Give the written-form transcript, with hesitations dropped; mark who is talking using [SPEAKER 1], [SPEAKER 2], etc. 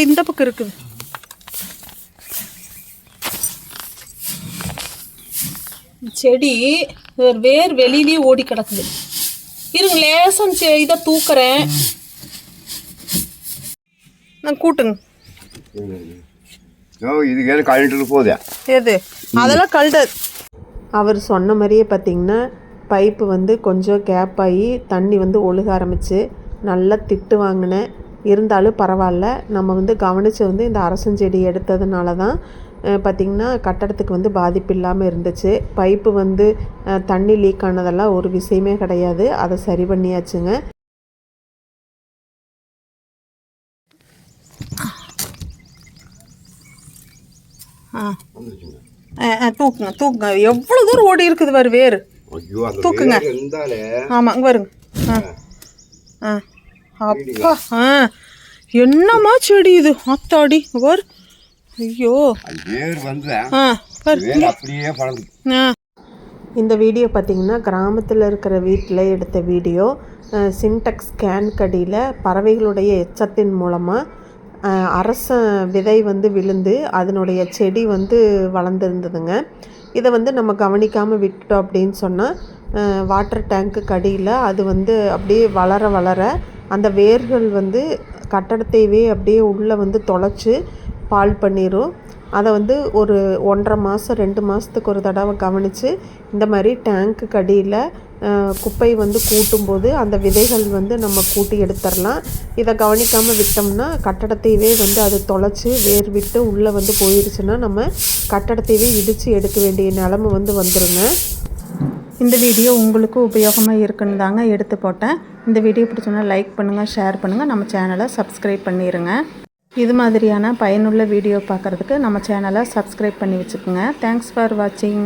[SPEAKER 1] இந்த பக்கம் இருக்குது. செடி வேர் வெளியிலேயே ஓடி கிடக்குது. இருங்க லேசம் இதை தூக்குறேன். நான் கூட்டுங்க.
[SPEAKER 2] இதுக்கு கழட்டு போதே
[SPEAKER 1] எது அதெல்லாம் கழட்டு.
[SPEAKER 3] அவர் சொன்ன மாதிரியே பார்த்திங்கன்னா பைப்பு வந்து கொஞ்சம் கேப் ஆகி தண்ணி வந்து ஒழுக ஆரம்பிச்சு. நல்லா திட்டு வாங்கினேன். இருந்தாலும் பரவாயில்ல, நம்ம வந்து கவனித்து வந்து இந்த அரசஞ்செடி எடுத்ததுனால தான் பார்த்திங்கன்னா கட்டடத்துக்கு வந்து பாதிப்பு இல்லாமல் இருந்துச்சு. பைப்பு வந்து தண்ணி லீக் ஆனதெல்லாம் ஒரு விஷயமே கிடையாது. அதை சரி பண்ணியாச்சுங்க.
[SPEAKER 1] தூக்குங்க தூக்குங்க. எவ்வளோ தூரம் ஓடி இருக்குது பாரு வேறு. தூக்குங்க. ஆமாம் இங்கே வருங்க. அப்பா என்னம்மா செடி இது ஆத்தாடி பாரு. ஐயோ
[SPEAKER 3] இந்த வீடியோ பார்த்திங்கன்னா கிராமத்தில் இருக்கிற வீட்டில் எடுத்த வீடியோ. சின்டெக்ஸ் கேன் கடியில் பறவைகளுடைய எச்சத்தின் மூலமாக அரச விதை வந்து விழுந்து அதனுடைய செடி வந்து வளர்ந்துருந்ததுங்க. இதை வந்து நம்ம கவனிக்காமல் விட்டுட்டோம் அப்படின்னு சொன்னால் வாட்டர் டேங்க்கு கடியில் அது வந்து அப்படியே வளர வளர அந்த வேர்கள் வந்து கட்டடத்தையே அப்படியே உள்ளே வந்து தொலைச்சி பால் பண்ணிடும். அதை வந்து ஒரு 1.5 மாதம் 2 மாதத்துக்கு ஒரு தடவை கவனித்து இந்த மாதிரி டேங்க்கு கடியில் குப்பை வந்து கூட்டும்போது அந்த விதைகள் வந்து நம்ம கூட்டி எடுத்துடலாம். இதை கவனிக்காமல் விட்டோம்னா கட்டடத்தையே வந்து அது தொலைச்சி வேர் விட்டு உள்ளே வந்து போயிடுச்சுன்னா நம்ம கட்டடத்தையே இடித்து எடுக்க வேண்டிய நிலமை வந்து வந்துடுங்க. இந்த வீடியோ உங்களுக்கு உபயோகமாக இருக்குன்னு தாங்க எடுத்து போட்டேன். இந்த வீடியோ பிடிச்சோன்னா லைக் பண்ணுங்கள், ஷேர் பண்ணுங்கள், நம்ம சேனலை சப்ஸ்கிரைப் பண்ணிடுங்க. இது மாதிரியான பயனுள்ள வீடியோ பார்க்குறதுக்கு நம்ம சேனலை சப்ஸ்கிரைப் பண்ணி வச்சுக்கோங்க. தேங்க்ஸ் ஃபார் வாட்சிங்.